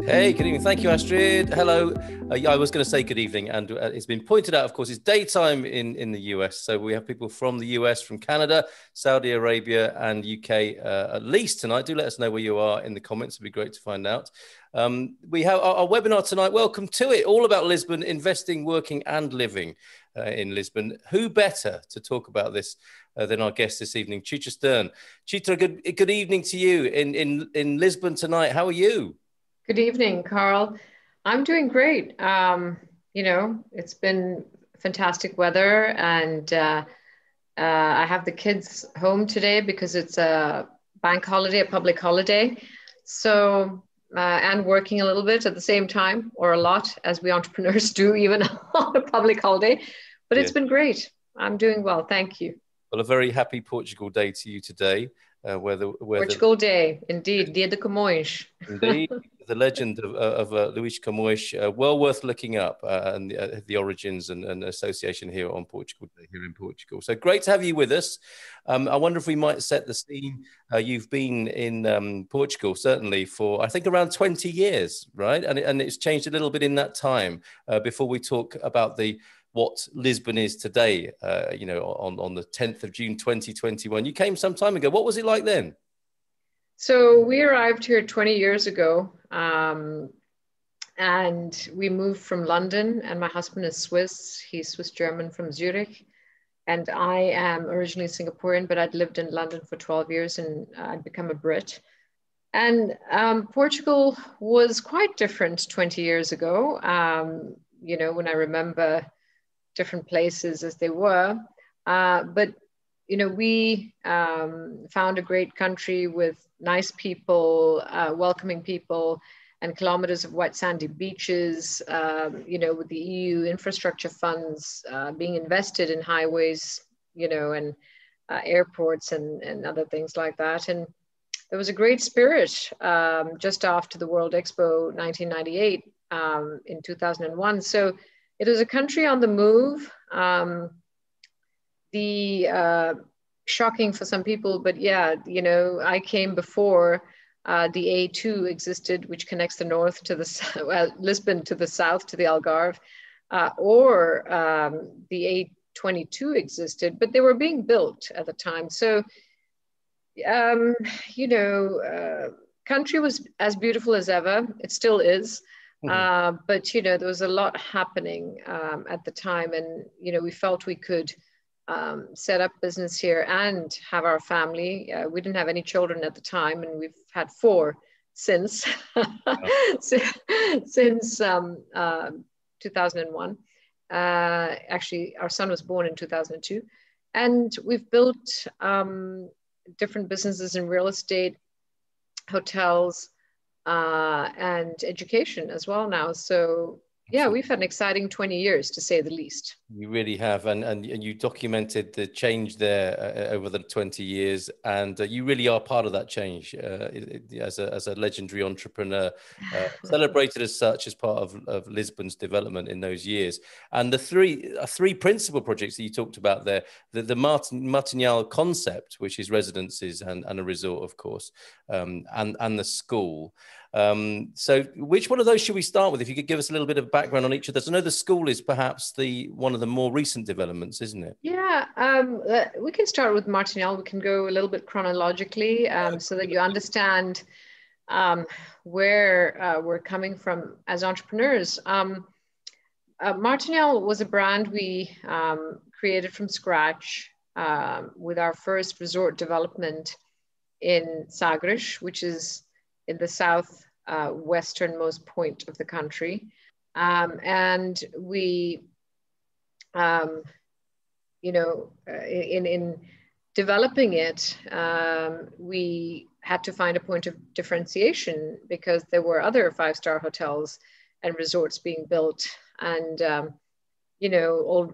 Hey, good evening. Thank you, Astrid. Hello. Yeah, I was going to say good evening, and it's been pointed out, of course, it's daytime in the US. So we have people from the US, from Canada, Saudi Arabia, and UK at least tonight. Do let us know where you are in the comments. It'd be great to find out. We have our webinar tonight. Welcome to it. All about Lisbon, investing, working, and living in Lisbon. Who better to talk about this than our guest this evening, Chitra Stern. Chitra, good evening to you in Lisbon tonight. How are you? Good evening, Carl. I'm doing great. You know, it's been fantastic weather, and I have the kids home today because it's a bank holiday, a public holiday. So, and working a little bit at the same time, or a lot, as we entrepreneurs do, even on a public holiday. But it's been great. I'm doing well. Thank you. Well, a very happy Portugal Day to you today. Portugal Day, indeed, Dia de Camões. Indeed, the legend of Luís Camões, well worth looking up, and the origins and association here on Portugal Day here in Portugal. So great to have you with us. I wonder if we might set the scene. You've been in Portugal certainly for I think around 20 years, right? And it's changed a little bit in that time. Before we talk about what Lisbon is today, you know, on the 10th of June 2021. You came some time ago. What was it like then? So we arrived here 20 years ago, and we moved from London, and my husband is Swiss. He's Swiss-German from Zurich, and I am originally Singaporean, but I'd lived in London for 12 years and I'd become a Brit. And Portugal was quite different 20 years ago, you know, when I remember different places as they were. But, you know, we found a great country with nice people, welcoming people, and kilometers of white sandy beaches, you know, with the EU infrastructure funds being invested in highways, you know, and airports and other things like that. And there was a great spirit just after the World Expo 1998 in 2001. So it was a country on the move. Shocking for some people, but yeah, you know, I came before the A2 existed, which connects the north to the Lisbon to the south to the Algarve, or the A22 existed, but they were being built at the time. So, you know, country was as beautiful as ever. It still is. But, you know, there was a lot happening at the time, and, you know, we felt we could set up business here and have our family. We didn't have any children at the time, and we've had 4 since, since 2001. Actually, our son was born in 2002. And we've built different businesses in real estate, hotels, and education as well now. So yeah, we've had an exciting 20 years, to say the least. You really have, and you documented the change there over the 20 years, and you really are part of that change as a legendary entrepreneur, celebrated as such as part of Lisbon's development in those years. And the three principal projects that you talked about there, the Martinhal concept, which is residences and a resort, of course, and the school. So which one of those should we start with? If you could give us a little bit of background on each of those. I know the school is perhaps one of the more recent developments, isn't it? Yeah, we can start with Martinhal. We can go a little bit chronologically so that you understand where we're coming from as entrepreneurs. Martinhal was a brand we created from scratch with our first resort development in Sagres, which is in the south westernmost point of the country. And we, you know, in developing it, we had to find a point of differentiation because there were other 5-star hotels and resorts being built. And, you know,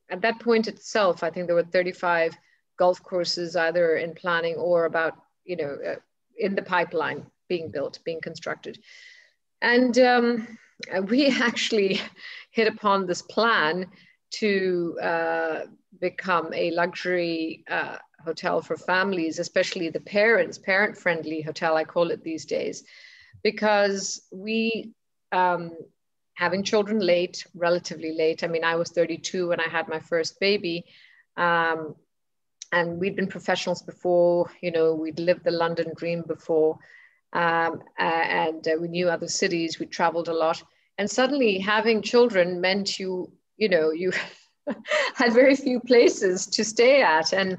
at that point itself, I think there were 35 golf courses either in planning or about, you know, in the pipeline being built, being constructed. And we actually hit upon this plan to become a luxury hotel for families, especially the parents, parent-friendly hotel, I call it these days, because we, having children late, relatively late. I mean, I was 32 when I had my first baby. And we'd been professionals before, you know, we'd lived the London dream before. And we knew other cities, we traveled a lot. And suddenly having children meant you know, you had very few places to stay at. And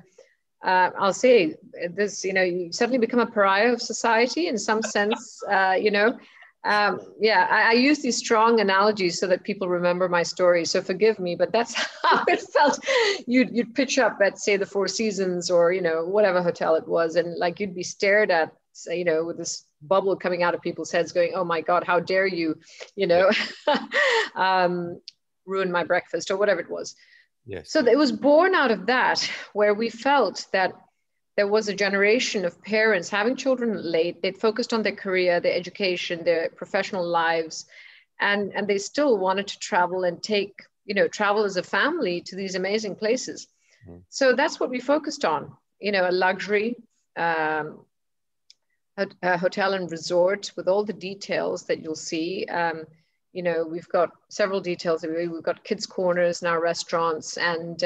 I'll say this, you know, you suddenly become a pariah of society in some sense, you know. Yeah, I use these strong analogies so that people remember my story. So forgive me, but that's how it felt. You'd pitch up at, say, the Four Seasons or, you know, whatever hotel it was. And like you'd be stared at, you know, with this bubble coming out of people's heads going, oh my God, how dare you, you know, ruin my breakfast or whatever it was. Yes. So it was born out of that, where we felt that there was a generation of parents having children late. They'd focused on their career, their education, their professional lives, and they still wanted to travel and take, you know, travel as a family to these amazing places. Mm. So that's what we focused on, you know, a luxury hotel and resort with all the details that you'll see. You know, we've got several details. We've got kids' corners in our restaurants, and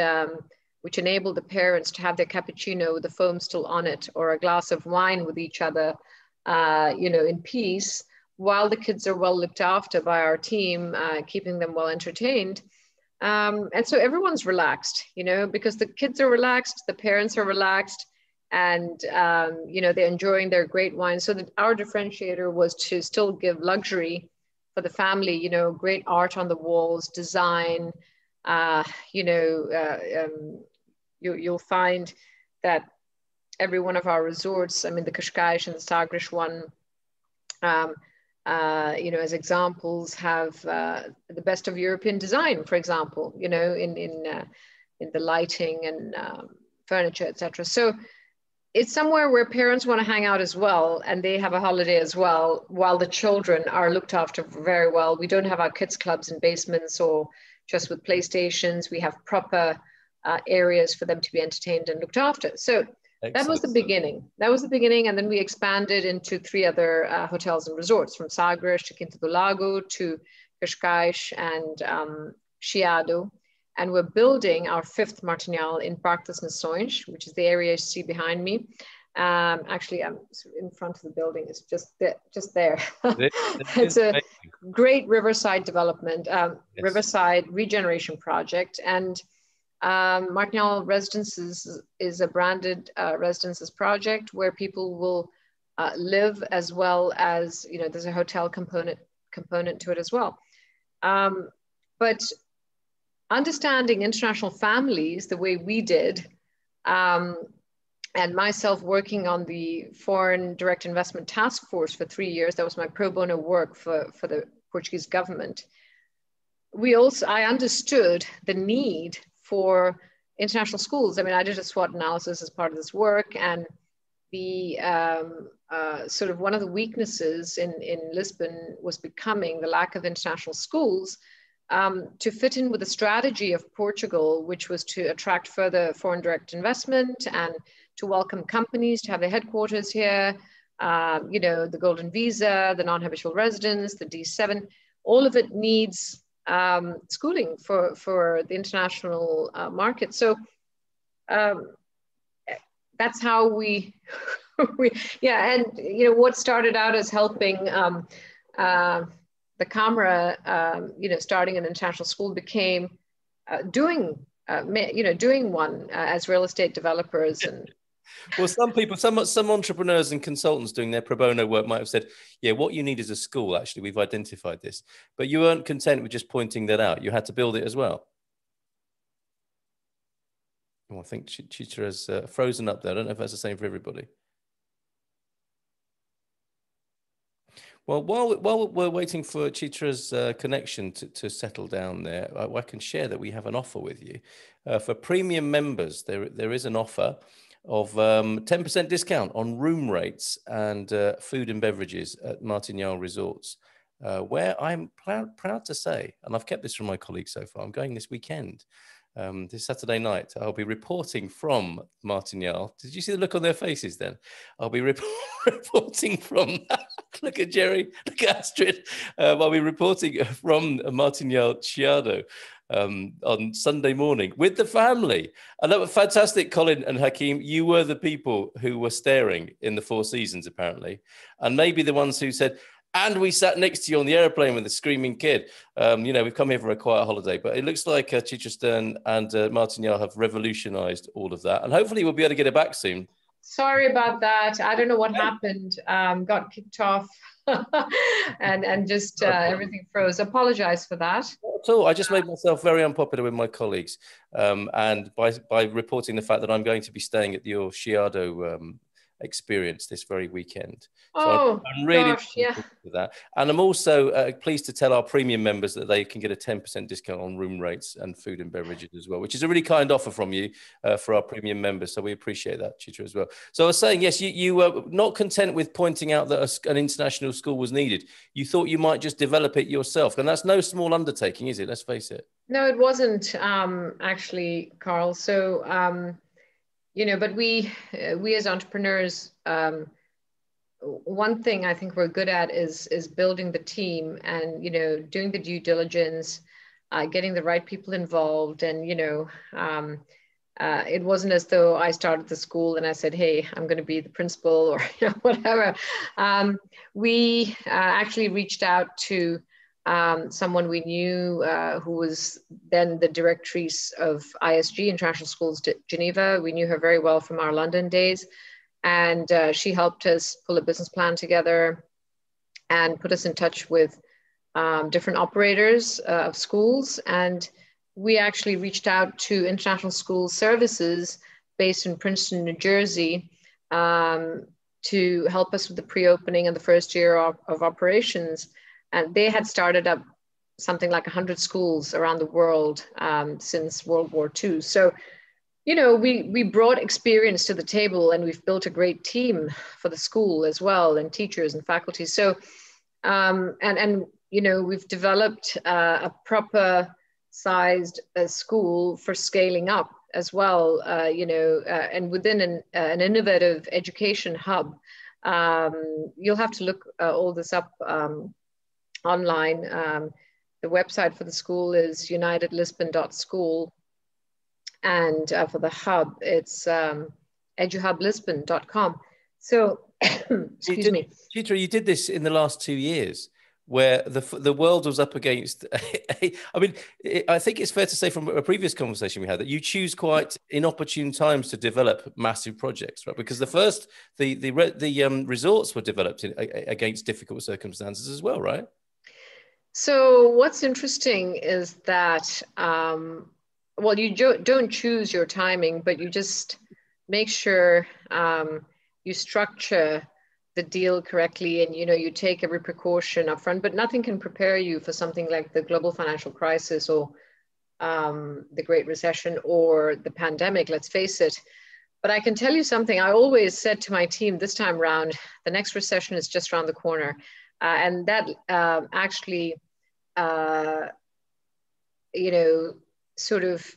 which enable the parents to have their cappuccino with the foam still on it, or a glass of wine with each other, you know, in peace, while the kids are well looked after by our team, keeping them well entertained. And so everyone's relaxed, you know, because the kids are relaxed, the parents are relaxed, and, you know, they're enjoying their great wine. So that our differentiator was to still give luxury for the family, you know, great art on the walls, design, you know, you'll find that every one of our resorts, I mean, the Cascais and the Sagres one, you know, as examples, have the best of European design, for example, you know, in the lighting and furniture, etc. So it's somewhere where parents want to hang out as well, and they have a holiday as well, while the children are looked after very well. We don't have our kids clubs in basements or just with PlayStations. We have proper areas for them to be entertained and looked after. So excellent. That was the beginning. That was the beginning. And then we expanded into 3 other hotels and resorts, from Sagres to Quinta do Lago to Cascais and Chiado. And we're building our 5th Martinhal in Parque das Nações, which is the area you see behind me. Actually, I'm in front of the building. It's just there. It's a great riverside development, yes. Riverside regeneration project. And Martinhal Residences is a branded residences project where people will live, as well as, you know, there's a hotel component to it as well. But understanding international families the way we did, and myself working on the Foreign Direct Investment Task Force for 3 years, that was my pro bono work for the Portuguese government. I understood the need for international schools. I mean, I did a SWOT analysis as part of this work, and the sort of one of the weaknesses in Lisbon was becoming the lack of international schools, to fit in with the strategy of Portugal, which was to attract further foreign direct investment and to welcome companies to have their headquarters here, you know, the golden visa, the non-habitual residence, the D7, all of it needs schooling for the international market. So that's how we, yeah, and, you know, what started out as helping the Camera, you know, starting an international school became doing one as real estate developers. And well, some people, some entrepreneurs and consultants doing their pro bono work might have said, yeah, what you need is a school. Actually, we've identified this, but you weren't content with just pointing that out. You had to build it as well. Oh, I think Chitra has frozen up there. I don't know if that's the same for everybody. Well, while we're waiting for Chitra's connection to settle down there, I can share that we have an offer with you. For premium members, there is an offer of 10% discount on room rates and food and beverages at Martinhal Resorts, where I'm proud to say, and I've kept this from my colleagues so far, I'm going this weekend. This Saturday night, I'll be reporting from Martinhal. Did you see the look on their faces then? I'll be reporting from Look at Jerry, look at Astrid. While we're reporting from Martinhal Residences on Sunday morning with the family. And that was fantastic, Colin and Hakeem. You were the people who were staring in the Four Seasons, apparently, and maybe the ones who said, and we sat next to you on the airplane with a screaming kid. You know, we've come here for a quiet holiday, but it looks like Chitra Stern and Martinhal have revolutionized all of that. And hopefully we'll be able to get it back soon. Sorry about that. I don't know what happened. Got kicked off and just everything froze. Apologize for that. Not at all. I just made myself very unpopular with my colleagues. And by reporting the fact that I'm going to be staying at your Chiado experience this very weekend. So I'm really gosh, yeah. with that. And I'm also pleased to tell our premium members that they can get a 10% discount on room rates and food and beverages as well, which is a really kind offer from you for our premium members. So we appreciate that, Chitra, as well. So I was saying, yes, you were not content with pointing out that an international school was needed. You thought you might just develop it yourself. And that's no small undertaking, is it? Let's face it. No, it wasn't actually, Carl. So, you know, but we as entrepreneurs, one thing I think we're good at is building the team and, you know, doing the due diligence, getting the right people involved. And, you know, it wasn't as though I started the school and I said, hey, I'm going to be the principal or, you know, whatever. We actually reached out to someone we knew who was then the directrice of ISG, International Schools Geneva. We knew her very well from our London days. And she helped us pull a business plan together and put us in touch with different operators of schools. And we actually reached out to International School Services based in Princeton, New Jersey, to help us with the pre-opening and the first year of operations. And they had started up something like 100 schools around the world since World War II. So, you know, we brought experience to the table and we've built a great team for the school as well, and teachers and faculty. So, and you know, we've developed a proper sized school for scaling up as well, you know, and within an innovative education hub. You'll have to look all this up online. The website for the school is unitedlisbon.school. And for the hub, it's eduhublisbon.com. So, excuse me. Chitra, you did this in the last 2 years where the world was up against, I mean, I think it's fair to say from a previous conversation we had that you choose quite inopportune times to develop massive projects, right? Because the resorts were developed against difficult circumstances as well, right? So what's interesting is that, well, you don't choose your timing, but you just make sure you structure the deal correctly, and you know, you take every precaution up front. But nothing can prepare you for something like the global financial crisis or the Great Recession or the pandemic, let's face it. But I can tell you something. I always said to my team this time around, the next recession is just around the corner. And that actually, you know, sort of,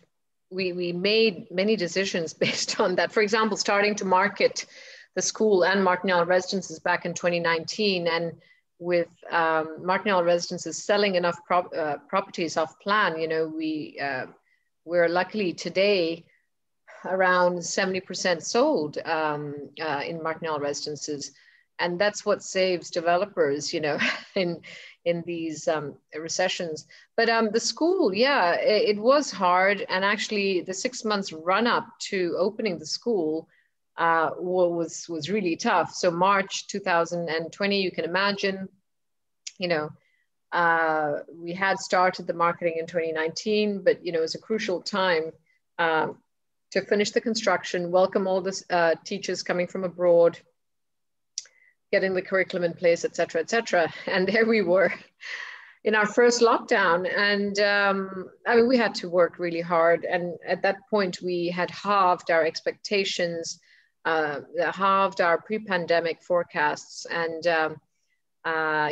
we made many decisions based on that. For example, starting to market the school and Martinhal Residences back in 2019. And with Martinhal Residences selling enough properties off plan, you know, we're luckily today around 70% sold in Martinhal Residences. And that's what saves developers, you know, in these recessions. But the school, yeah, it was hard. And actually the 6 months run up to opening the school was really tough. So March 2020, you can imagine, you know, we had started the marketing in 2019, but, you know, it was a crucial time to finish the construction, welcome all the teachers coming from abroad, getting the curriculum in place, et cetera, et cetera. And there we were in our first lockdown. And I mean, we had to work really hard. And at that point, we had halved our expectations, halved our pre-pandemic forecasts, and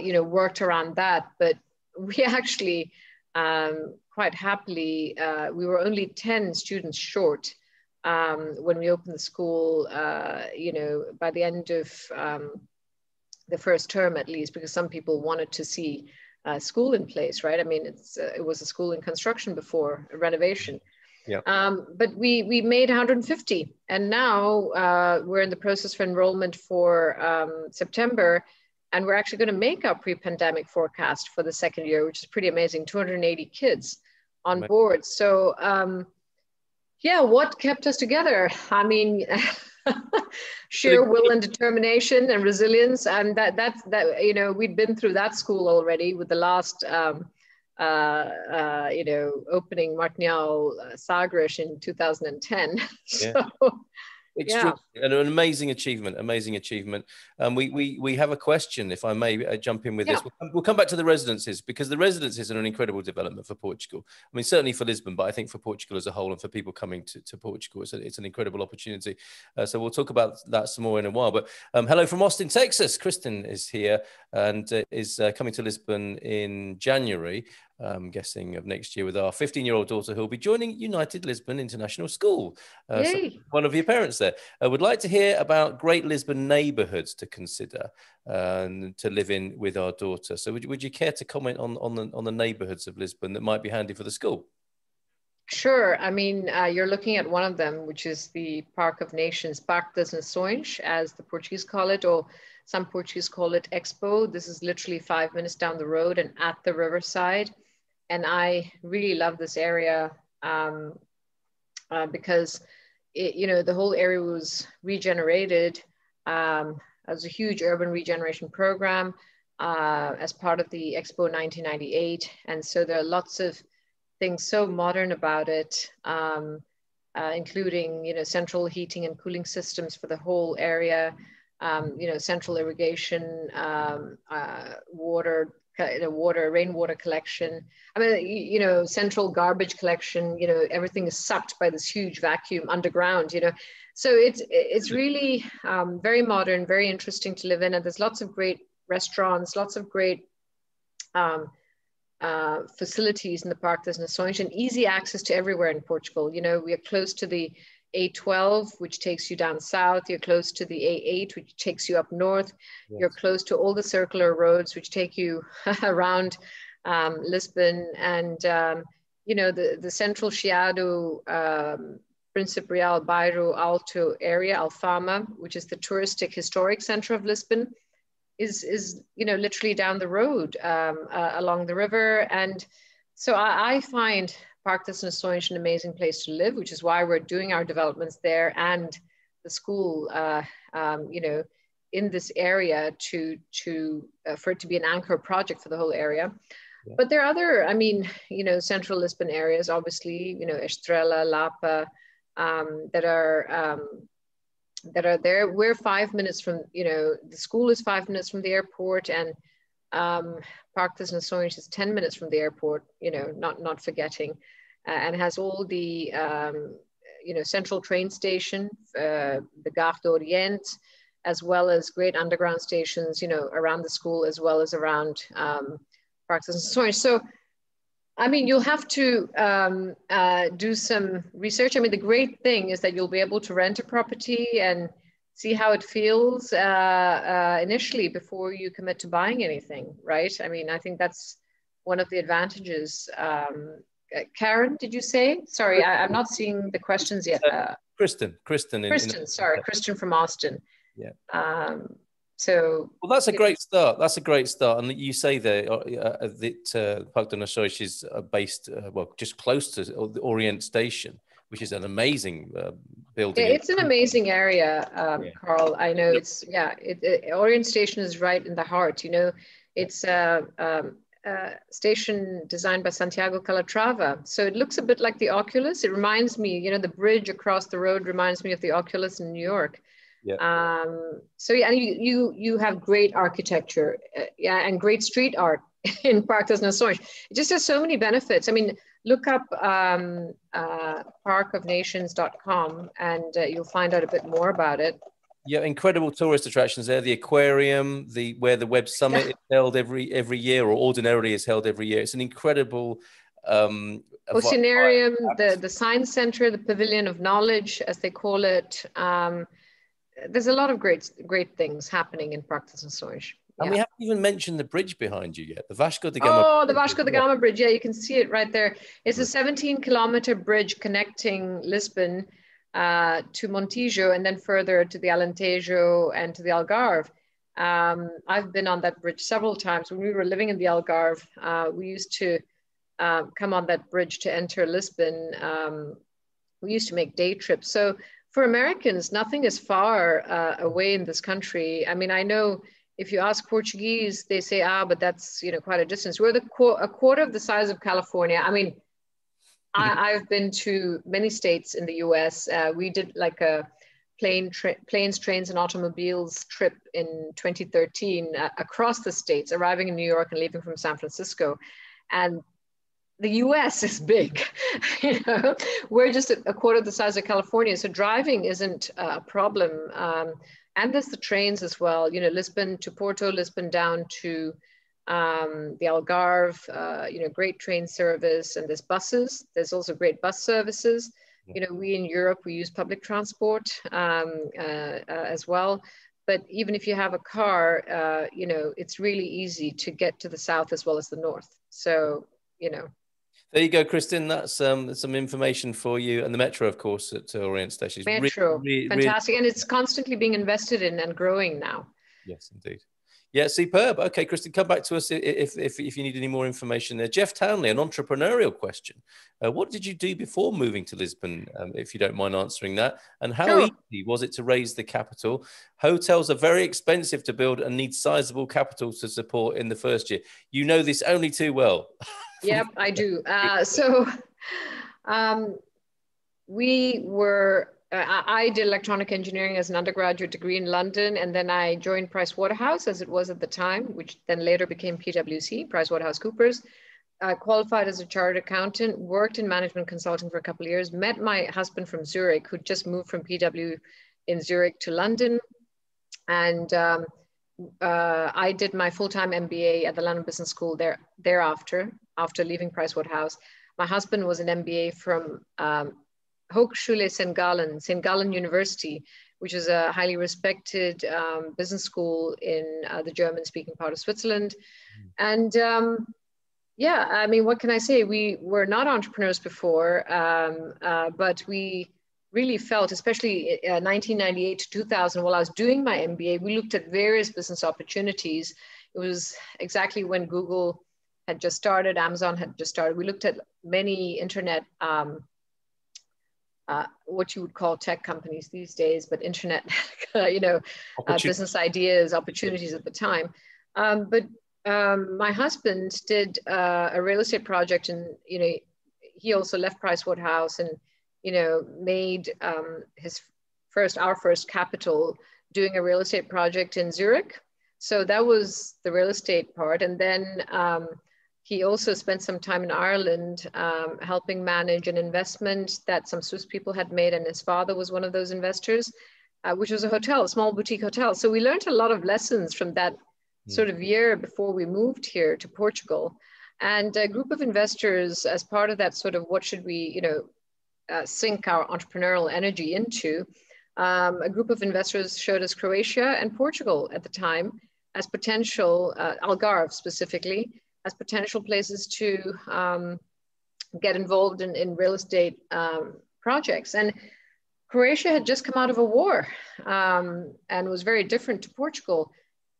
you know, worked around that. But we actually, quite happily, we were only 10 students short when we opened the school, you know, by the end of the first term at least, because some people wanted to see school in place, right? I mean, it was a school in construction before a renovation. Yeah. But we made 150, and now we're in the process for enrollment for September, and we're actually going to make our pre-pandemic forecast for the second year, which is pretty amazing. 280 kids on board. So yeah, what kept us together? I mean, sheer will and determination and resilience, and that you know, we'd been through that school already with the last you know, opening Martinhal Sagres in 2010. Yeah. So Extreme, yeah. An amazing achievement, amazing achievement. We have a question, if I may jump in with this. We'll come back to the residences, because the residences are an incredible development for Portugal. I mean, certainly for Lisbon, but I think for Portugal as a whole and for people coming to Portugal, it's an incredible opportunity. So we'll talk about that some more in a while. But hello from Austin, Texas. Kristen is here and is coming to Lisbon in January. I'm guessing of next year, with our 15-year-old daughter who will be joining United Lisbon International School. So one of your parents there. Would like to hear about great Lisbon neighbourhoods to consider and to live in with our daughter. So would you care to comment on the neighbourhoods of Lisbon that might be handy for the school? Sure. I mean, you're looking at one of them, which is the Parque of Nations, Parque das Nações, as the Portuguese call it, or some Portuguese call it Expo. This is literally 5 minutes down the road and at the riverside. And I really love this area because, you know, the whole area was regenerated as a huge urban regeneration program as part of the Expo 1998. And so there are lots of things so modern about it, including, you know, central heating and cooling systems for the whole area, you know, central irrigation, rainwater collection. I mean, you know, central garbage collection, you know, everything is sucked by this huge vacuum underground, you know. So it's really very modern, very interesting to live in. And there's lots of great restaurants, lots of great facilities in the Parque das Nações, and easy access to everywhere in Portugal. You know, we are close to the A12, which takes you down south. You're close to the A8, which takes you up north. Yes. You're close to all the circular roads, which take you around Lisbon. And, you know, the central Chiado, Príncipe Real, Bairro Alto area, Alfama, which is the touristic historic center of Lisbon, is you know, literally down the road along the river. And so I find Parque das Nações an amazing place to live, which is why we're doing our developments there and the school, you know, in this area for it to be an anchor project for the whole area. Yeah. But there are other, I mean, you know, central Lisbon areas, obviously, you know, Estrela, Lapa, that are there. We're 5 minutes from, you know, the school is 5 minutes from the airport, and Parque das Nações is 10 minutes from the airport, you know, not forgetting, and has all the, you know, central train station, the Gare d'Orient, as well as great underground stations, you know, around the school, as well as around Parque das Nações. So, I mean, you'll have to do some research. I mean, the great thing is that you'll be able to rent a property and see how it feels initially before you commit to buying anything, right? I mean, I think that's one of the advantages. Karen, did you say? Sorry, I'm not seeing the questions yet. Kristen. Sorry, Kristen from Austin. Yeah. So, well, that's a great start. That's a great start. And you say there that Parque das Nações is based, well, just close to the Orient Station, which is an amazing building. Yeah, it's an amazing area, Carl. I know it's, Orient Station is right in the heart. You know, it's a station designed by Santiago Calatrava. So it looks a bit like the Oculus. It reminds me, you know, the bridge across the road reminds me of the Oculus in New York. Yeah. So yeah, and you have great architecture, and great street art in Parque das Nações. It just has so many benefits. I mean, look up parkofnations.com and you'll find out a bit more about it. Yeah, incredible tourist attractions there. The aquarium, where the Web Summit is held every year, or ordinarily is held every year. It's an incredible Oceanarium, the Science Center, the Pavilion of Knowledge, as they call it. there's a lot of great things happening in Parque das Nações. And Yeah. we haven't even mentioned the bridge behind you yet, the Vasco da Gama. Oh, the Vasco da Gama bridge. Yeah, you can see it right there. It's a 17-kilometer bridge connecting Lisbon to Montijo and then further to the Alentejo and to the Algarve. I've been on that bridge several times. When we were living in the Algarve, we used to come on that bridge to enter Lisbon. We used to make day trips. So for Americans, nothing is far away in this country. I mean, I know if you ask Portuguese, they say, but that's, quite a distance. We're a quarter of the size of California. I mean, I've been to many states in the US. We did like a planes, trains, and automobiles trip in 2013 across the states, arriving in New York and leaving from San Francisco. And the US is big. We're just a quarter the size of California. So driving isn't a problem. And there's the trains as well, Lisbon to Porto, Lisbon down to the Algarve, great train service, and there's buses. There's also great bus services. We in Europe, we use public transport as well. But even if you have a car, it's really easy to get to the south as well as the north. So, There you go, Kristin. That's some information for you. And the metro, of course, at Orient Station. Metro, fantastic. And it's constantly being invested in and growing now. Yes, indeed. Yeah, superb. Okay, Kristin, come back to us if you need any more information there. Jeff Townley, an entrepreneurial question. What did you do before moving to Lisbon, if you don't mind answering that? And how easy was it to raise the capital? Hotels are very expensive to build and need sizable capital to support in the first year. You know this only too well. Yep, I do. I did electronic engineering as an undergraduate degree in London, and then I joined Pricewaterhouse, as it was at the time, which then later became PwC, PricewaterhouseCoopers. Qualified as a chartered accountant, worked in management consulting for a couple of years, met my husband from Zurich, who just moved from PW in Zurich to London. And I did my full-time MBA at the London Business School thereafter, after leaving Pricewaterhouse. My husband was an MBA from Hochschule St. Gallen University, which is a highly respected business school in the German-speaking part of Switzerland. And yeah, I mean, what can I say? We were not entrepreneurs before, but we really felt, especially 1998 to 2000, while I was doing my MBA, we looked at various business opportunities. It was exactly when Google had just started, Amazon had just started. We looked at many internet, what you would call tech companies these days, but internet, business ideas, opportunities at the time. But my husband did a real estate project, and he also left Pricewaterhouse and made our first capital doing a real estate project in Zurich. So that was the real estate part, and then he also spent some time in Ireland helping manage an investment that some Swiss people had made, and his father was one of those investors, which was a hotel, a small boutique hotel. So we learned a lot of lessons from that sort of year before we moved here to Portugal. And a group of investors, as part of that sort of what should we, sink our entrepreneurial energy into, a group of investors showed us Croatia and Portugal at the time as potential, Algarve specifically, as potential places to get involved in real estate projects. And Croatia had just come out of a war and was very different to Portugal.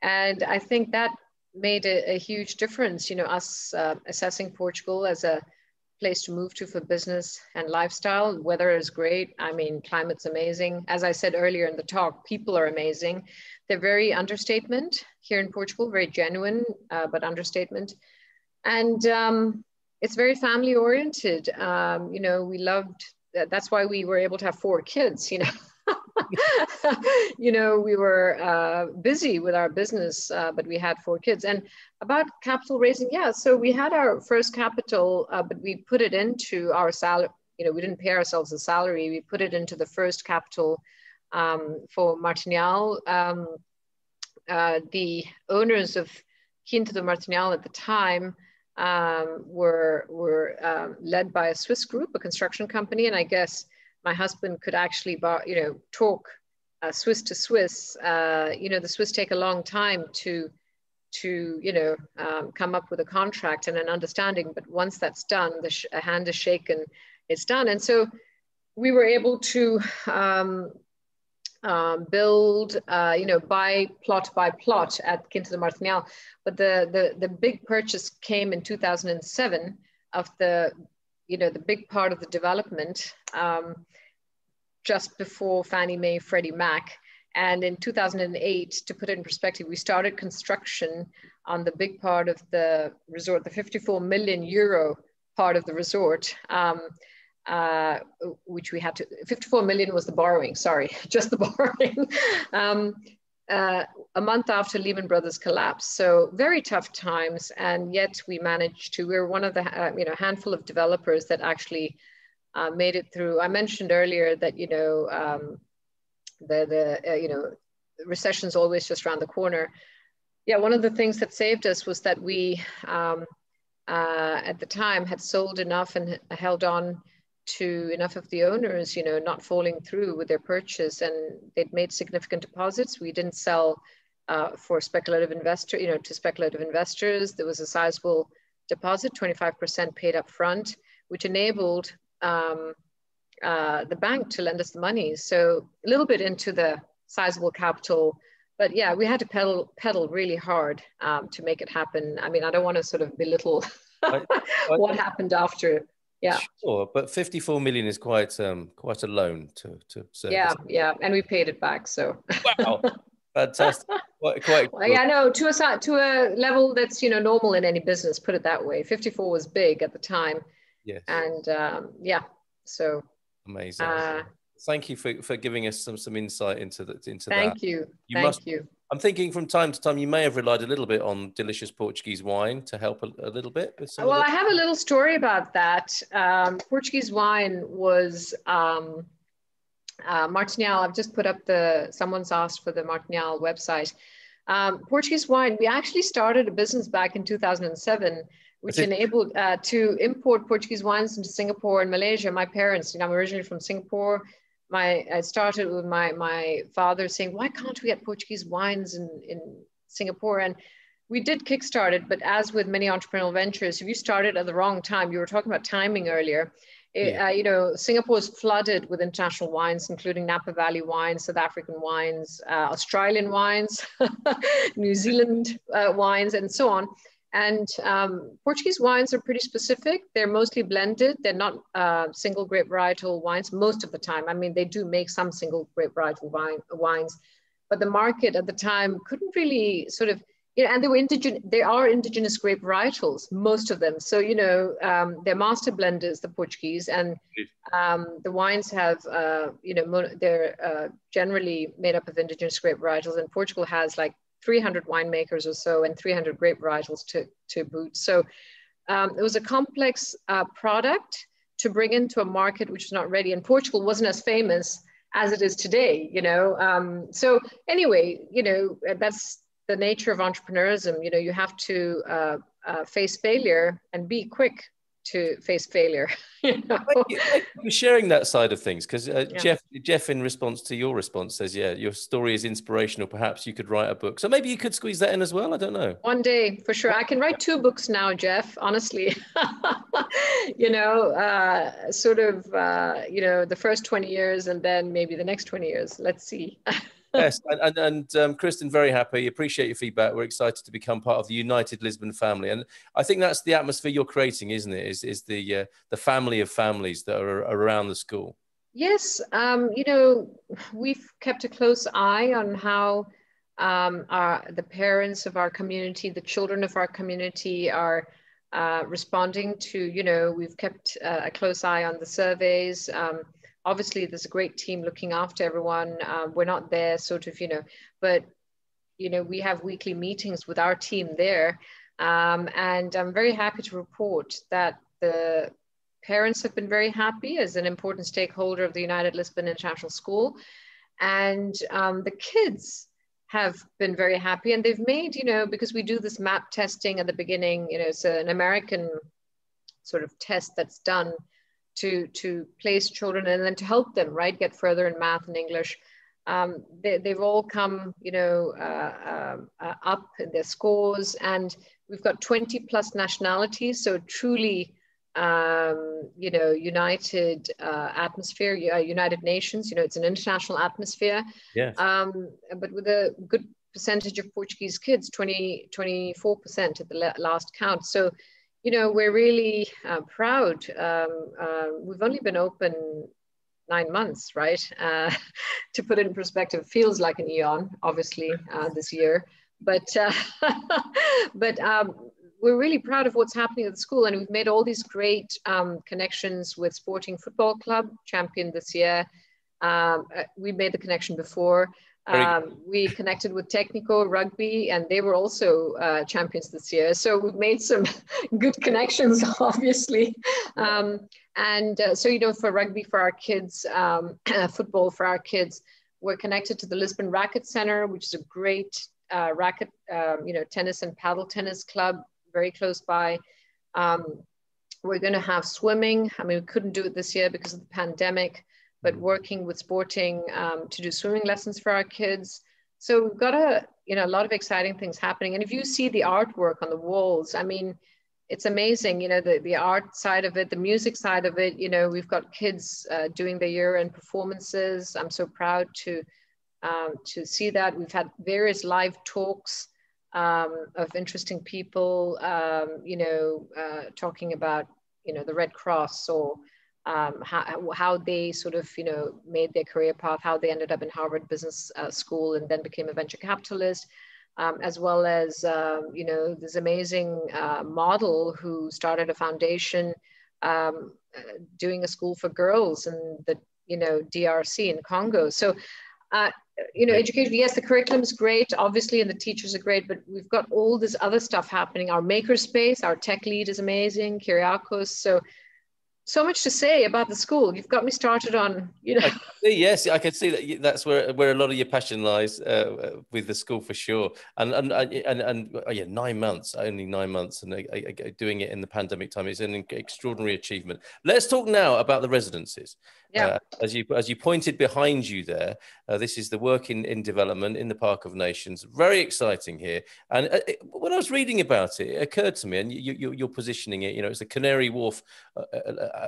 And I think that made a huge difference, us assessing Portugal as a place to move to for business and lifestyle. Weather is great. I mean, climate's amazing. As I said earlier in the talk, people are amazing. They're very understatement here in Portugal, very genuine, but understatement. And it's very family oriented. We loved, that's why we were able to have 4 kids, we were busy with our business, but we had 4 kids. And about capital raising, yeah, so we had our first capital, but we put it into our salary. We didn't pay ourselves a salary. We put it into the first capital for Martinhal. The owners of Quinta do Martinhal at the time were led by a Swiss group, a construction company, and I guess my husband could actually, talk Swiss to Swiss, the Swiss take a long time to come up with a contract and an understanding. But once that's done, a hand is shaken, it's done. And so we were able to build, by plot at Quinta de Martinhal. But the big purchase came in 2007 of the big part of the development, just before Fannie Mae, Freddie Mac. And in 2008, to put it in perspective, we started construction on the big part of the resort, the 54 million euro part of the resort, which we had to, 54 million was the borrowing, sorry, just the borrowing, a month after Lehman Brothers collapsed. So very tough times, and yet we managed to, we're one of the handful of developers that actually made it through. I mentioned earlier that, the recession's always just around the corner. Yeah, one of the things that saved us was that we, at the time, had sold enough and held on to enough of the owners, not falling through with their purchase, and they'd made significant deposits. We didn't sell for speculative investor, to speculative investors. There was a sizable deposit, 25% paid up front, which enabled the bank to lend us the money. So a little bit into the sizable capital, but yeah, we had to pedal really hard to make it happen. I mean, I don't want to sort of belittle what happened after. Yeah, sure, but 54 million is quite a loan to service. Yeah, and we paid it back. So wow, fantastic. Quite well, yeah, no, to a level that's normal in any business. Put it that way. 54 was big at the time. Yes, and yeah, so amazing. Thank you for giving us some insight into that. Thank you. Thank you. I'm thinking from time to time you may have relied a little bit on delicious Portuguese wine to help a little bit with some. Well, I have a little story about that. Portuguese wine was Martinhal. I've just put up someone's asked for the Martinhal website. Portuguese wine, we actually started a business back in 2007, which enabled to import Portuguese wines into Singapore and Malaysia. My parents, I'm originally from Singapore. I started with my father saying, why can't we get Portuguese wines in Singapore? And we did kickstart it, but as with many entrepreneurial ventures, if you started at the wrong time, you were talking about timing earlier, Singapore is flooded with international wines, including Napa Valley wines, South African wines, Australian wines, New Zealand wines, and so on. And Portuguese wines are pretty specific. They're mostly blended. They're not single grape varietal wines most of the time. I mean, they do make some single grape varietal wines, but the market at the time couldn't really sort of, and they are indigenous grape varietals, most of them. So, they're master blenders, the Portuguese, and the wines have, they're generally made up of indigenous grape varietals, and Portugal has like 300 winemakers or so and 300 grape varietals to boot. So it was a complex product to bring into a market which was not ready, and Portugal wasn't as famous as it is today, So anyway, that's the nature of entrepreneurism. You have to face failure and be quick to face failure. Thank you for sharing that side of things, because Jeff, in response to your response, says, your story is inspirational. Perhaps you could write a book. So maybe you could squeeze that in as well. I don't know. One day, for sure. I can write 2 books now, Jeff, honestly. The first 20 years and then maybe the next 20 years. Let's see. Yes, and Kristen, very happy. Appreciate your feedback. We're excited to become part of the United Lisbon family, and I think that's the atmosphere you're creating, isn't it? Is the family of families that are around the school? Yes, we've kept a close eye on how the parents of our community, the children of our community, are responding to. We've kept a close eye on the surveys. Obviously, there's a great team looking after everyone. We're not there sort of, but, we have weekly meetings with our team there. And I'm very happy to report that the parents have been very happy as an important stakeholder of the United Lisbon International School. And the kids have been very happy. And they've made, because we do this map testing at the beginning, it's an American sort of test that's done to place children and then to help them, right, get further in math and English. They've all come, up in their scores, and we've got 20 plus nationalities. So truly, united atmosphere, United Nations, it's an international atmosphere. Yes. But with a good percentage of Portuguese kids, 24% at the last count. So, we're really proud. We've only been open 9 months, right? To put it in perspective, feels like an eon, obviously, this year. But we're really proud of what's happening at the school, and we've made all these great connections with Sporting Football Club, champion this year. We made the connection before. We connected with Technico Rugby, and they were also champions this year. So we've made some good connections, obviously. So, for rugby for our kids, football for our kids, we're connected to the Lisbon Racket Center, which is a great racket, tennis and paddle tennis club, very close by. We're going to have swimming. I mean, we couldn't do it this year because of the pandemic, but working with Sporting to do swimming lessons for our kids. So we've got a lot of exciting things happening. And if you see the artwork on the walls, I mean, it's amazing, the art side of it, the music side of it. We've got kids doing their year-end performances. I'm so proud to see that. We've had various live talks of interesting people, talking about, the Red Cross, or how they sort of, made their career path, how they ended up in Harvard Business School and then became a venture capitalist. As well as, this amazing model who started a foundation doing a school for girls in the, DRC in Congo. So, education, yes, the curriculum is great, obviously, and the teachers are great, but we've got all this other stuff happening. Our makerspace, our tech lead is amazing, Kyriakos. So much to say about the school. You've got me started on, Yes, I can see that. That's where a lot of your passion lies, with the school, for sure. And yeah, 9 months, only 9 months, and doing it in the pandemic time is an extraordinary achievement. Let's talk now about the residences. Yeah. As you pointed behind you there, this is the work in development in the Park of Nations. Very exciting here. And when I was reading about it, it occurred to me, and you're positioning it, it's a Canary Wharf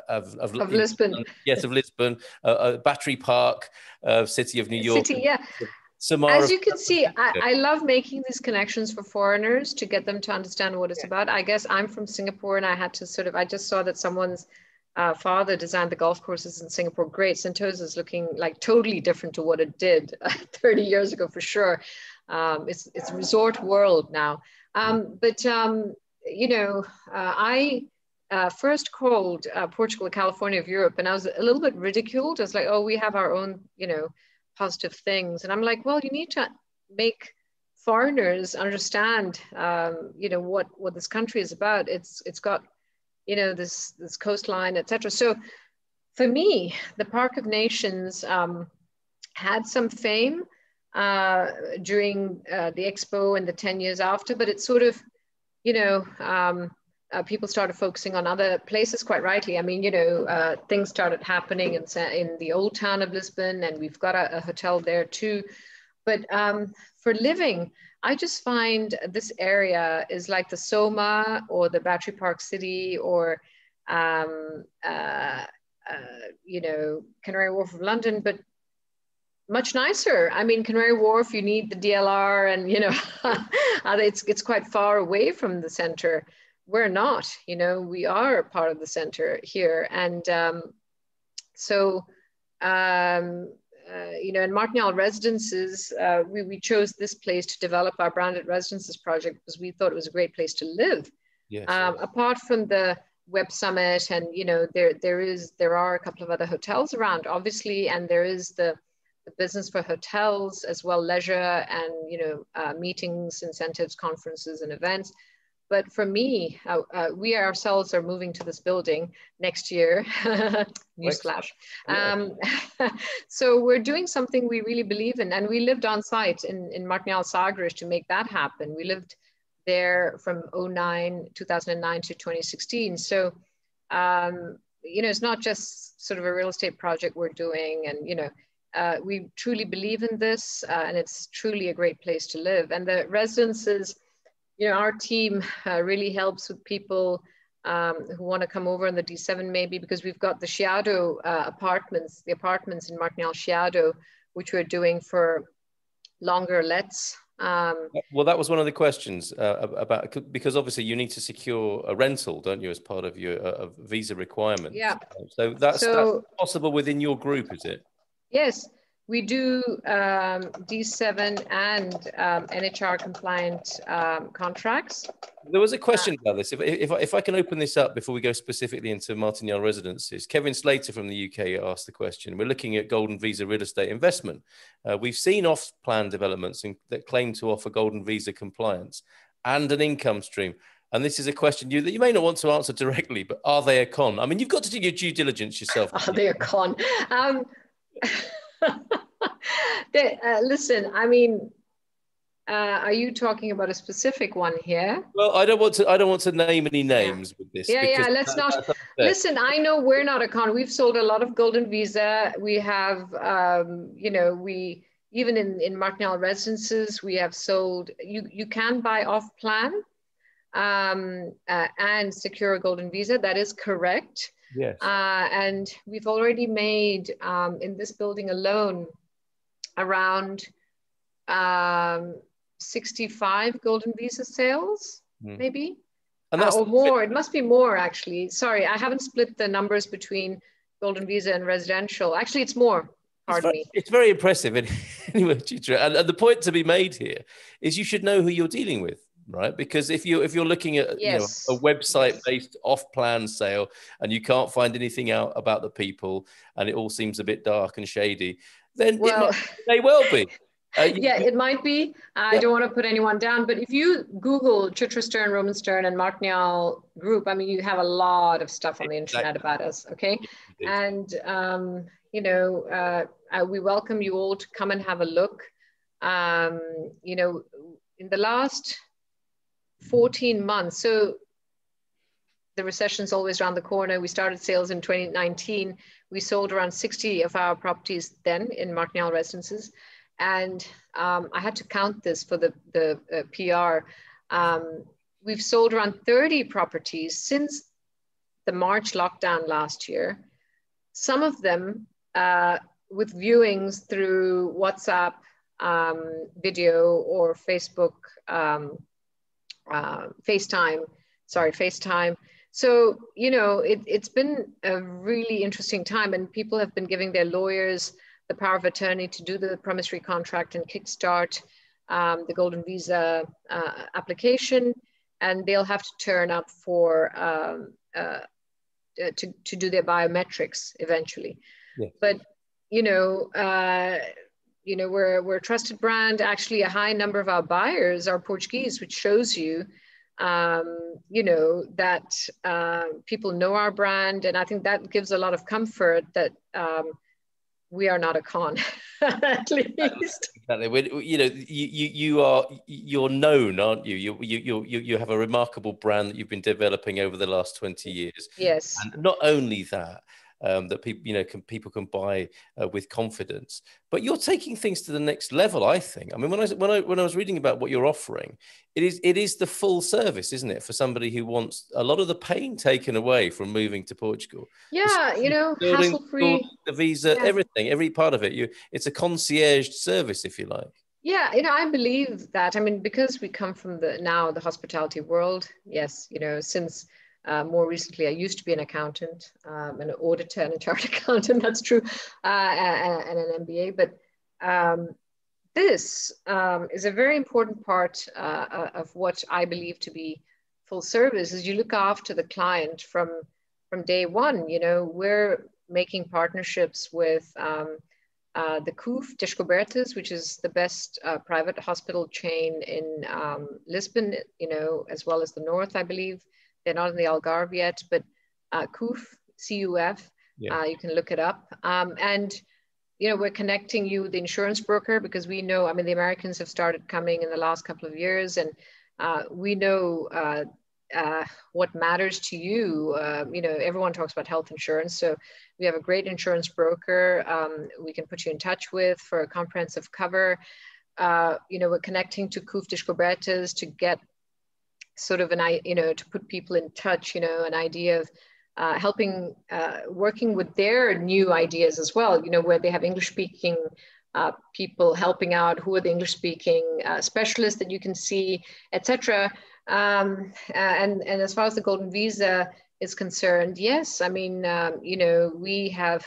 of Lisbon. Yes, of Lisbon, Battery Park, City of New York. City, yeah. Samara. As you can see, I love making these connections for foreigners to get them to understand what it's about. I guess I'm from Singapore, and I had to I just saw that someone's father designed the golf courses in Singapore. Great. Sentosa is looking like totally different to what it did 30 years ago, for sure. It's a resort world now. I first called Portugal, California of Europe, and I was a little bit ridiculed. I was like, oh, we have our own, positive things. And I'm like, well, you need to make foreigners understand, what this country is about. It's got, this coastline, etc. So for me, the Park of Nations had some fame during the expo and the 10 years after, but it's sort of, people started focusing on other places, quite rightly. I mean, things started happening in the old town of Lisbon, and we've got a hotel there too. But for living, I just find this area is like the Soma or the Battery Park City, or, Canary Wharf of London, but much nicer. I mean, Canary Wharf, you need the DLR, and, it's quite far away from the center. We're not, we are part of the center here. And in Martinhal Residences, we chose this place to develop our branded residences project because we thought it was a great place to live. Yes. Apart from the Web Summit, and there are a couple of other hotels around, obviously, and there is the business for hotels as well, leisure, and meetings, incentives, conferences, and events. But for me, we ourselves are moving to this building next year. Newsflash. So we're doing something we really believe in. And we lived on site in Martinhal Sagres to make that happen. We lived there from 2009 to 2016. So, it's not just sort of a real estate project we're doing. And, we truly believe in this, and it's truly a great place to live. And the residences, you know, our team really helps with people who want to come over on the D7 maybe, because we've got the Chiado apartments, the apartments in Martinhal Chiado, which we're doing for longer lets. Well, that was one of the questions about, because obviously you need to secure a rental, don't you, as part of your visa requirements? Yeah. So that's possible within your group, is it? Yes, we do D7 and NHR compliant contracts. There was a question about this. If I can open this up before we go specifically into Martinhal Residences, Kevin Slater from the UK asked the question. We're looking at golden visa real estate investment. We've seen off-plan developments that claim to offer golden visa compliance and an income stream. And this is a question that you may not want to answer directly, but are they a con? I mean, you've got to do your due diligence yourself. Are they a con? Listen, I mean, are you talking about a specific one here? Well, I don't want to name any names with this. Yeah, let's not. Listen, I know we're not a con. We've sold a lot of golden visa. We have, you know, we even in Martinhal Residences, we have sold. You can buy off plan and secure a golden visa. That is correct. Yes. And we've already made in this building alone around 65 golden visa sales, maybe, and that's or more. It must be more, actually. Sorry, I haven't split the numbers between golden visa and residential. Actually, it's more. Pardon me. It's very impressive. Anyway, Chitra, and the point to be made here is you should know who you're dealing with. Right, because if you're looking at you know, a website-based off-plan sale and you can't find anything out about the people and it all seems a bit dark and shady, then it may well be. It might be. I don't want to put anyone down, but if you Google Chitra Stern, Roman Stern, and Martinhal Group, I mean, you have a lot of stuff on the internet about us. Okay, and you know, we welcome you all to come and have a look. You know, in the last 14 months. So the recession's always around the corner. We started sales in 2019. We sold around 60 of our properties then in Martinhal Residences. And I had to count this for the PR. We've sold around 30 properties since the March lockdown last year. Some of them with viewings through WhatsApp video or Facebook FaceTime. So, you know, it's been a really interesting time, and people have been giving their lawyers the power of attorney to do the promissory contract and kickstart the golden visa application, and they'll have to turn up for to do their biometrics eventually. Yeah. But you know, we're a trusted brand. Actually, a high number of our buyers are Portuguese, which shows you, you know, that people know our brand. And I think that gives a lot of comfort that we are not a con, at least. Exactly. You know, you're known, aren't you? You have a remarkable brand that you've been developing over the last 20 years. Yes. And not only that, that people, you know, people can buy with confidence. But you're taking things to the next level, I think. I mean, when I was reading about what you're offering, it is the full service, isn't it, for somebody who wants a lot of the pain taken away from moving to Portugal? Yeah, you know, hassle-free. The visa, everything, every part of it. It's a concierge service, if you like. Yeah, you know, I believe that. I mean, because we come from the hospitality world. Yes, you know, since. More recently, I used to be an accountant, an auditor and a chartered accountant, that's true, and an MBA. But this is a very important part of what I believe to be full service, is you look after the client from day one. You know, we're making partnerships with the CUF Descobertas, which is the best private hospital chain in Lisbon, you know, as well as the north, I believe. They're not in the Algarve yet, but CUF, C-U-F, you can look it up. And, you know, we're connecting you with the insurance broker, because we know, I mean, the Americans have started coming in the last couple of years, and we know what matters to you. You know, everyone talks about health insurance. So we have a great insurance broker we can put you in touch with for a comprehensive cover. You know, we're connecting to CUF Descobertas to get sort of you know, to put people in touch, you know, an idea of helping, working with their new ideas as well, you know, where they have English speaking people helping out, who are the English speaking specialists that you can see, etc. And as far as the Golden Visa is concerned, yes, I mean, you know, we have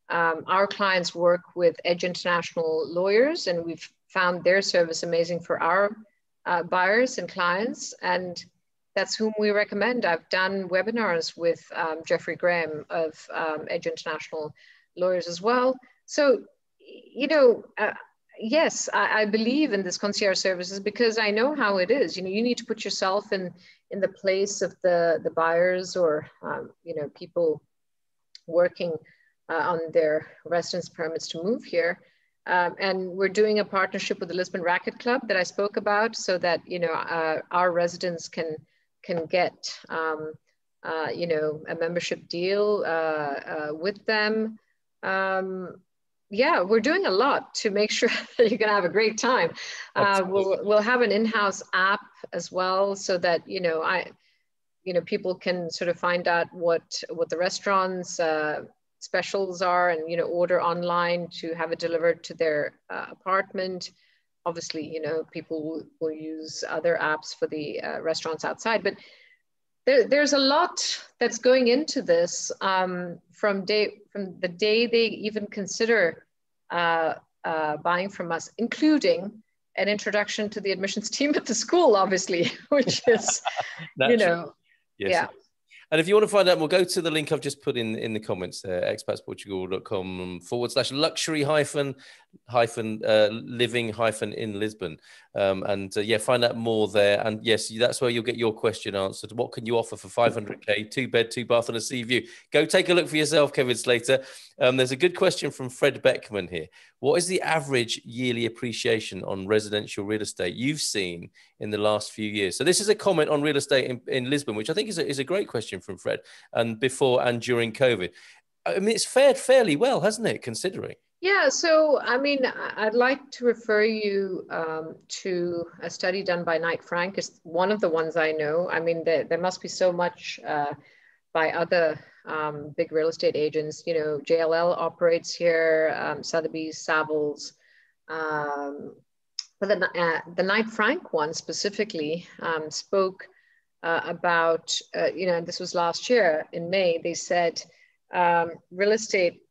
our clients work with Edge International lawyers, and we've found their service amazing for our buyers and clients, and that's whom we recommend. I've done webinars with Jeffrey Graham of Edge International lawyers as well. So, you know, yes, I believe in this concierge services because I know how it is. You know, you need to put yourself in the place of the buyers or, you know, people working on their residence permits to move here. And we're doing a partnership with the Lisbon Racquet Club that I spoke about, so that, you know, our residents can get, you know, a membership deal with them. Yeah, we're doing a lot to make sure that you're going to have a great time. We'll have an in-house app as well, so that, you know, people can sort of find out what the restaurants specials are, and, you know, order online to have it delivered to their apartment. Obviously, you know, people will use other apps for the restaurants outside, but there's a lot that's going into this from the day they even consider buying from us, including an introduction to the admissions team at the school, obviously, which is, you know, yes. Yeah. And if you want to find out more, go to the link I've just put in the comments there, expatsportugal.com/luxury-living-in Lisbon. Yeah, find out more there. And yes, that's where you'll get your question answered. What can you offer for 500K, 2-bed, 2-bath and a sea view? Go take a look for yourself, Kevin Slater. There's a good question from Fred Beckman here. What is the average yearly appreciation on residential real estate you've seen in the last few years? So this is a comment on real estate in Lisbon, which I think is a great question from Fred, and before and during COVID. I mean, it's fared fairly well, hasn't it, considering? Yeah, so I mean, I'd like to refer you to a study done by Knight Frank. It's one of the ones I know. I mean, there must be so much by other big real estate agents. You know, JLL operates here, Sotheby's, Savills. But the Knight Frank one specifically spoke about, you know, this was last year in May, they said real estate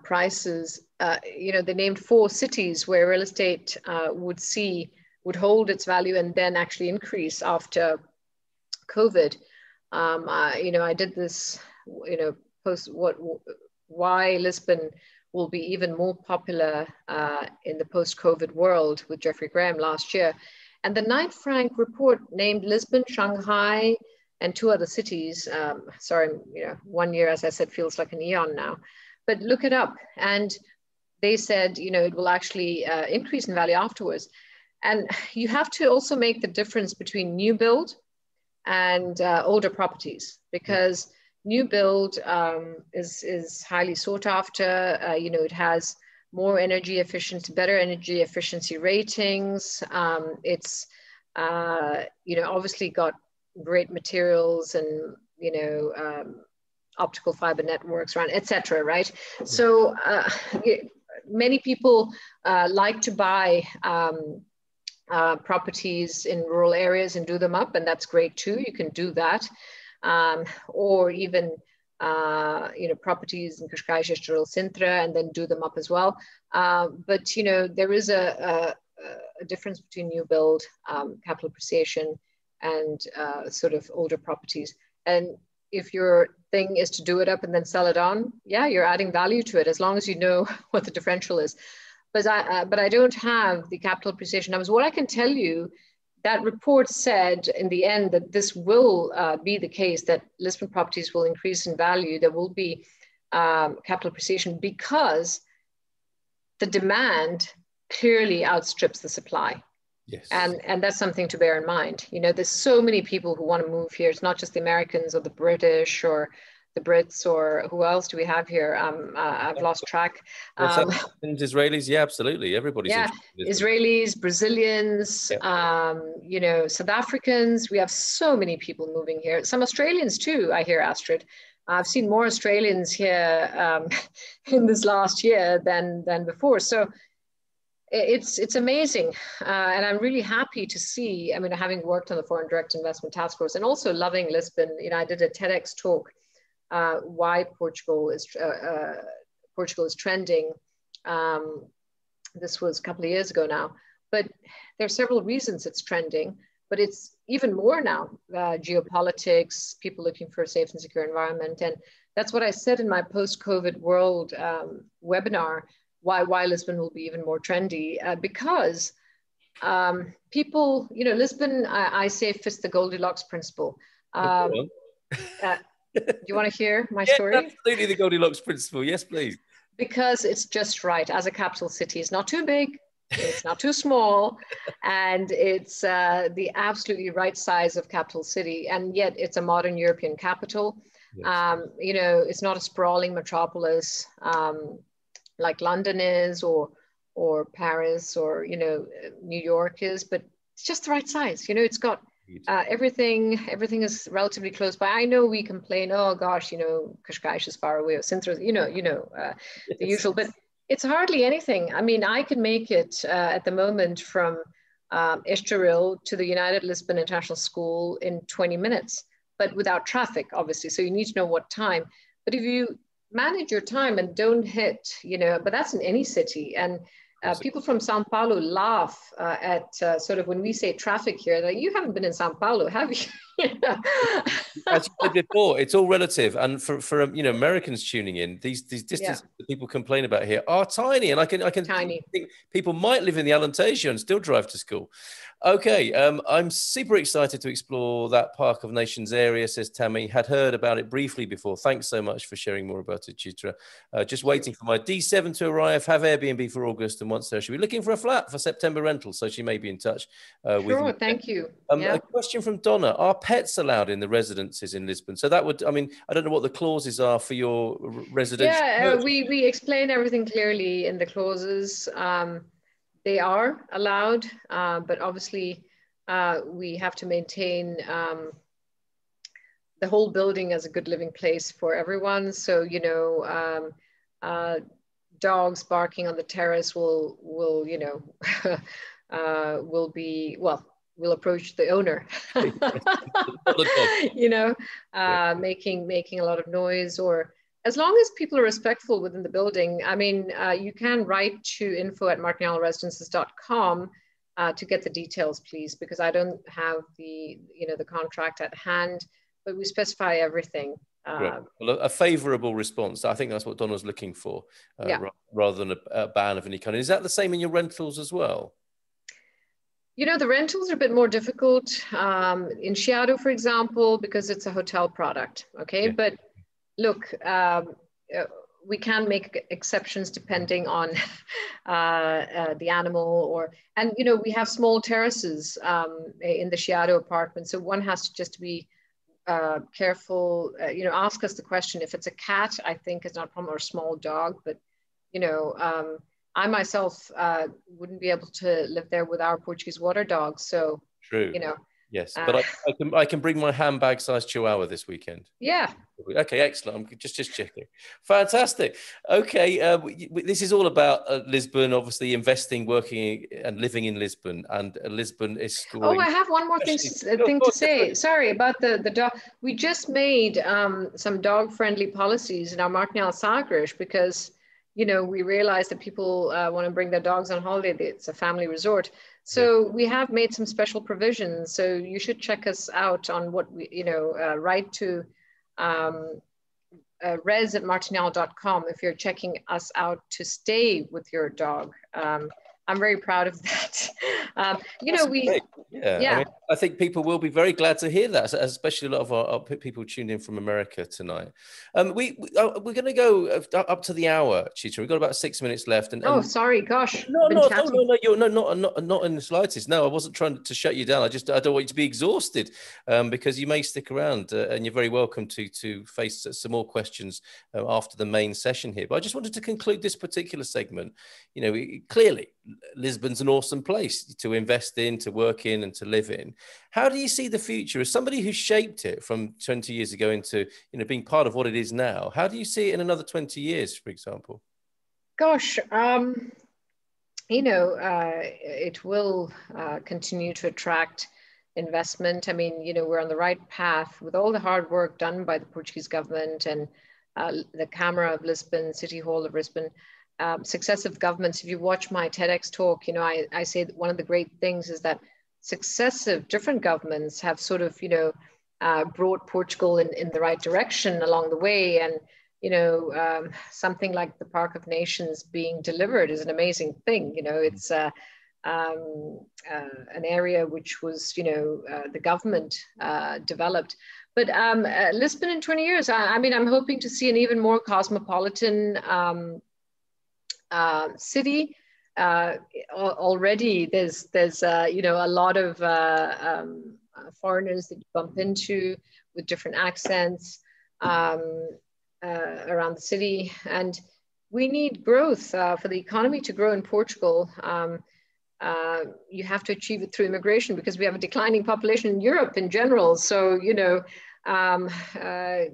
prices, you know, they named 4 cities where real estate would hold its value and then actually increase after COVID. You know, I did this, you know, post why Lisbon will be even more popular in the post-COVID world with Jeffrey Graham last year. And the Knight Frank report named Lisbon, Shanghai, and 2 other cities. Sorry, you know, 1 year, as I said, feels like an eon now. But look it up. And they said, you know, it will actually increase in value afterwards. And you have to also make the difference between new build and older properties, because new build is highly sought after. You know, it has more energy efficient, better energy efficiency ratings. It's, you know, obviously got great materials and, you know, optical fiber networks around, etc. Right? So many people like to buy properties in rural areas and do them up, and that's great too. You can do that, or even you know, properties in Cascais, Estoril, Sintra, and then do them up as well. But you know, there is a difference between new build, capital appreciation, and sort of older properties. And if your thing is to do it up and then sell it on, yeah, you're adding value to it as long as you know what the differential is. But I don't have the capital appreciation numbers. What I can tell you, that report said in the end that this will be the case, that Lisbon properties will increase in value. There will be capital appreciation because the demand clearly outstrips the supply. Yes. And that's something to bear in mind. You know, there's so many people who want to move here. It's not just the Americans or the British or the Brits, or who else do we have here? I've lost track. South Africans, Israelis, yeah, absolutely. Everybody's yeah, interested. Israelis, Brazilians, you know, South Africans. We have so many people moving here. Some Australians too, I hear, Astrid. I've seen more Australians here in this last year than before. So it's amazing. And I'm really happy to see, I mean, having worked on the Foreign Direct Investment Task Force and also loving Lisbon, you know, I did a TEDx talk why Portugal is trending. This was a couple of years ago now, but there are several reasons it's trending, but it's even more now, geopolitics, people looking for a safe and secure environment. And that's what I said in my post-COVID world webinar, why Lisbon will be even more trendy, because people, you know, Lisbon, I say fits the Goldilocks principle. Do you want to hear my story? Absolutely, the Goldilocks principle. Yes, please. Because it's just right. As a capital city, it's not too big, it's not too small, and it's the absolutely right size of capital city, and yet it's a modern European capital. Yes. You know, it's not a sprawling metropolis like London is, or Paris, or, you know, New York is, but it's just the right size. You know, it's got everything is relatively close by. I know we complain, oh gosh, you know, Cascais is far away, or Sintra, you know, the usual, but it's hardly anything. I mean, I can make it at the moment from Estoril to the United Lisbon International School in 20 minutes, but without traffic, obviously. So you need to know what time. But if you manage your time and don't hit, you know, but that's in any city. And people from Sao Paulo laugh at sort of when we say traffic here, like, you haven't been in Sao Paulo, have you? As you said before, it's all relative. And for you know, Americans tuning in, these distances that people complain about here are tiny. And I can think people might live in the Alentejo and still drive to school. Okay, I'm super excited to explore that Park of Nations area, says Tammy. Had heard about it briefly before. Thanks so much for sharing more about it, Chitra. Just waiting for my D7 to arrive, have Airbnb for August, and once there, she'll be looking for a flat for September rental, so she may be in touch with you. Sure, thank you. A question from Donna. Are pets allowed in the residences in Lisbon? So that would, I mean, I don't know what the clauses are for your residential. Yeah, we explain everything clearly in the clauses. They are allowed, but obviously we have to maintain the whole building as a good living place for everyone. So, you know, dogs barking on the terrace will you know, will be, well, we'll approach the owner, you know, making a lot of noise, or as long as people are respectful within the building. I mean, you can write to info@martinhalresidences.com to get the details, please, because I don't have the, you know, the contract at hand, but we specify everything. Well, a favourable response. I think that's what Donna's looking for, rather than a ban of any kind. Is that the same in your rentals as well? You know, the rentals are a bit more difficult in Chiado, for example, because it's a hotel product. Okay, but look, we can make exceptions depending on the animal, and you know, we have small terraces in the Chiado apartment, so one has to just be careful. You know, ask us the question. If it's a cat, I think it's not a problem, or a small dog, but you know, I myself wouldn't be able to live there with our Portuguese water dog. So, true. You know. Yes, but I can bring my handbag-sized Chihuahua this weekend. Yeah. Okay, excellent. I'm just checking. Fantastic. Okay, this is all about Lisbon, obviously investing, working, and living in Lisbon. And Lisbon is scoring. Oh, I have one more thing to say. Sorry about the dog. We just made some dog-friendly policies in our Martinhal Sagres because, you know, we realized that people want to bring their dogs on holiday. It's a family resort. So we have made some special provisions. So you should check us out on what we, you know, write to res@martinhal.com if you're checking us out to stay with your dog. I'm very proud of that. You That's know, we, great. Yeah, I yeah. mean, I think people will be very glad to hear that, especially a lot of our people tuned in from America tonight. We're going to go up to the hour, Chitra. We've got about 6 minutes left, Oh, and sorry, gosh, no, I've been no, no, chatting. no, no, you're not in the slightest. No, I wasn't trying to shut you down. I don't want you to be exhausted, because you may stick around, and you're very welcome to face some more questions after the main session here. But I just wanted to conclude this particular segment. You know, clearly, Lisbon's an awesome place to invest in, to work in, and to live in. How do you see the future as somebody who shaped it from 20 years ago into, you know, being part of what it is now? How do you see it in another 20 years, for example? Gosh, you know, it will continue to attract investment. I mean, you know, we're on the right path with all the hard work done by the Portuguese government and the Camera of Lisbon, City Hall of Lisbon, successive governments. If you watch my TEDx talk, you know, I say that one of the great things is that successive different governments have sort of, you know, brought Portugal in the right direction along the way. And you know, something like the Parque of Nations being delivered is an amazing thing. You know, it's an area which was, you know, the government developed. But Lisbon in 20 years, I mean, I'm hoping to see an even more cosmopolitan city. Already there's you know, a lot of foreigners that you bump into with different accents. Around the city, and we need growth for the economy to grow in Portugal. You have to achieve it through immigration because we have a declining population in Europe in general. So you know, the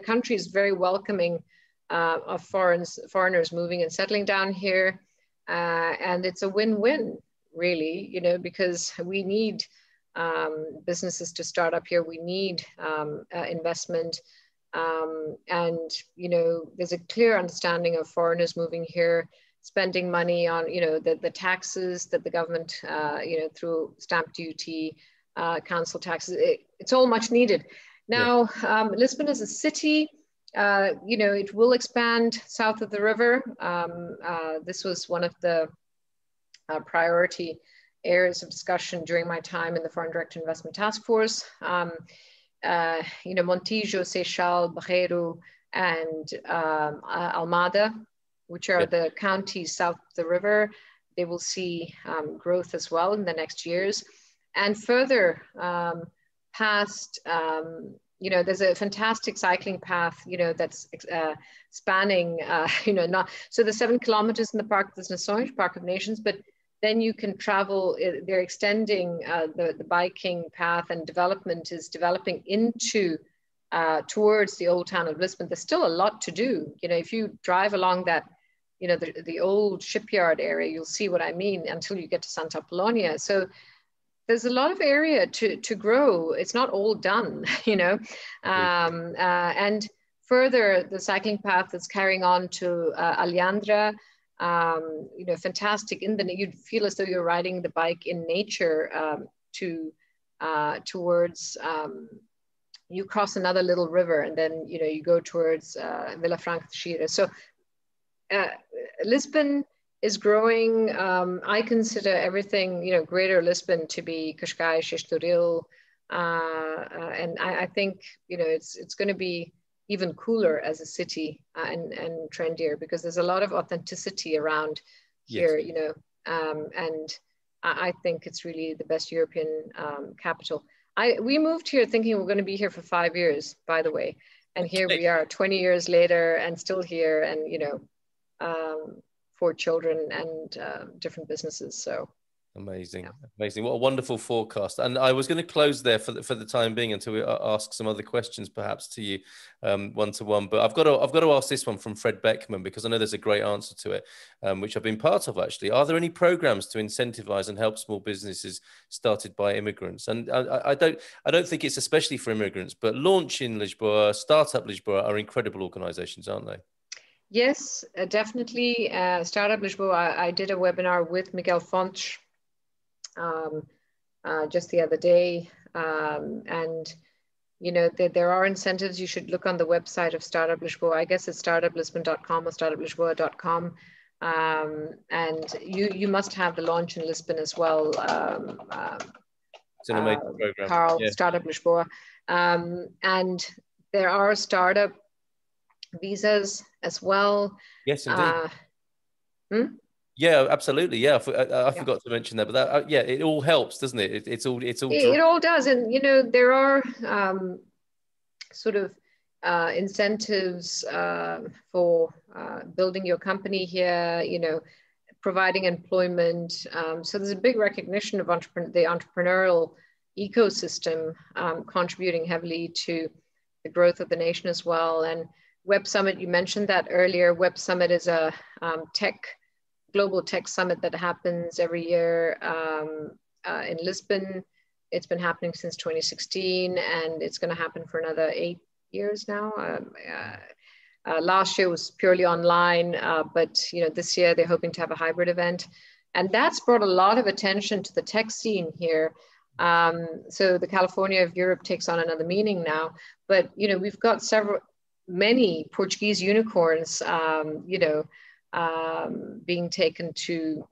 country is very welcoming of foreigners moving and settling down here, and it's a win-win, really. You know, because we need businesses to start up here. We need investment. And, you know, there's a clear understanding of foreigners moving here, spending money on, you know, the taxes that the government, you know, through stamp duty, council taxes, it's all much needed. Now, Lisbon is a city, you know, it will expand south of the river. This was one of the priority areas of discussion during my time in the Foreign Direct Investment Task Force. You know, Montijo, Seixal, Barreiro, and Almada, which are the counties south of the river, they will see growth as well in the next years. And further past, you know, there's a fantastic cycling path, you know, that's spanning, you know, not, so the 7 kilometers in the Parque das Nações, Park of Nations, but then you can travel, they're extending the biking path, and development is developing into towards the old town of Lisbon. There's still a lot to do. You know, if you drive along that, you know, the old shipyard area, you'll see what I mean until you get to Santa Apollonia. So there's a lot of area to grow. It's not all done, you know. And further, the cycling path that's carrying on to Alhandra, you know, fantastic. You'd feel as though you're riding the bike in nature towards, you cross another little river, and then, you know, you go towards Vila Franca de Xira. So Lisbon is growing. I consider everything, you know, Greater Lisbon to be Cascais, Estoril, and I think, you know, it's going to be even cooler as a city and trendier, because there's a lot of authenticity around here, you know, and I think it's really the best European capital. We moved here thinking we're going to be here for 5 years, by the way, and here we are 20 years later and still here, and, you know, 4 children and different businesses. So amazing, amazing. What a wonderful forecast. And I was going to close there for the time being until we ask some other questions perhaps to you one-to-one. But I've got to ask this one from Fred Beckman, because I know there's a great answer to it, which I've been part of actually. Are there any programs to incentivize and help small businesses started by immigrants? And I don't think it's especially for immigrants, but Launch in Lisboa, Startup Lisboa are incredible organizations, aren't they? Yes, definitely. Startup Lisboa, I did a webinar with Miguel Fontes just the other day, and you know, there are incentives. You should look on the website of Startup Lisboa. I guess it's startuplisbon.com or startuplisboa.com. And you must have the launch in Lisbon as well. It's an amazing program. Carl, Startup Lisboa. And there are startup visas as well. Yes, indeed. Yeah, absolutely. Yeah, I forgot to mention that, but that, yeah, it all helps, doesn't it? It all does. And, you know, there are sort of incentives for building your company here, you know, providing employment. So there's a big recognition of the entrepreneurial ecosystem contributing heavily to the growth of the nation as well. And Web Summit, you mentioned that earlier. Web Summit is a global tech summit that happens every year in Lisbon. It's been happening since 2016, and it's going to happen for another 8 years now. Last year was purely online, but you know, this year they're hoping to have a hybrid event, and that's brought a lot of attention to the tech scene here. So the California of Europe takes on another meaning now. But you know, we've got many Portuguese unicorns, you know, being taken to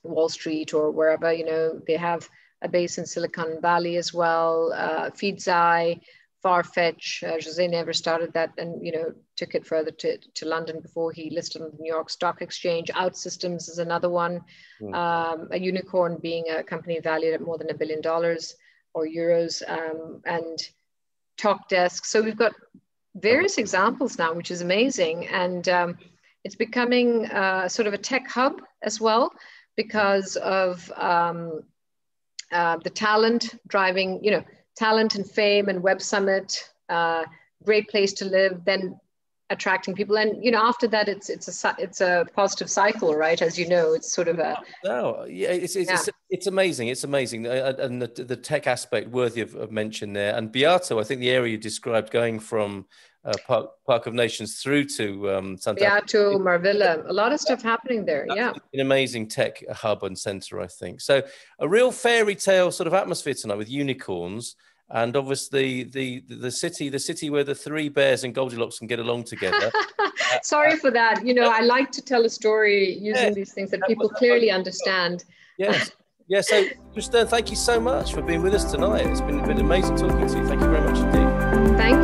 Wall Street or wherever. You know, they have a base in Silicon Valley as well. Feedzai, Farfetch, Jose never started that, and you know, took it further to London before he listed on the New York Stock Exchange. OutSystems is another one. A unicorn being a company valued at more than $1 billion or euros, and TalkDesk. So we've got various examples now, which is amazing, and it's becoming sort of a tech hub as well because of the talent driving, you know, talent and fame, and Web Summit, great place to live, then attracting people. And, you know, after that, it's a positive cycle, right? As you know, it's sort of a... No, yeah, it's amazing. It's amazing. And the tech aspect worthy of mention there. And Beato, I think the area you described going from Park of Nations through to Beato, Marvilla, a lot of stuff happening there. Yeah, an amazing tech hub and center, I think. So a real fairy tale sort of atmosphere tonight with unicorns, and obviously the city where the three bears and Goldilocks can get along together. Sorry for that. You know, I like to tell a story using these things that people clearly understand. Yes. Yeah. So, Chitra Stern, thank you so much for being with us tonight. It's been amazing talking to you. Thank you very much indeed. Thank you.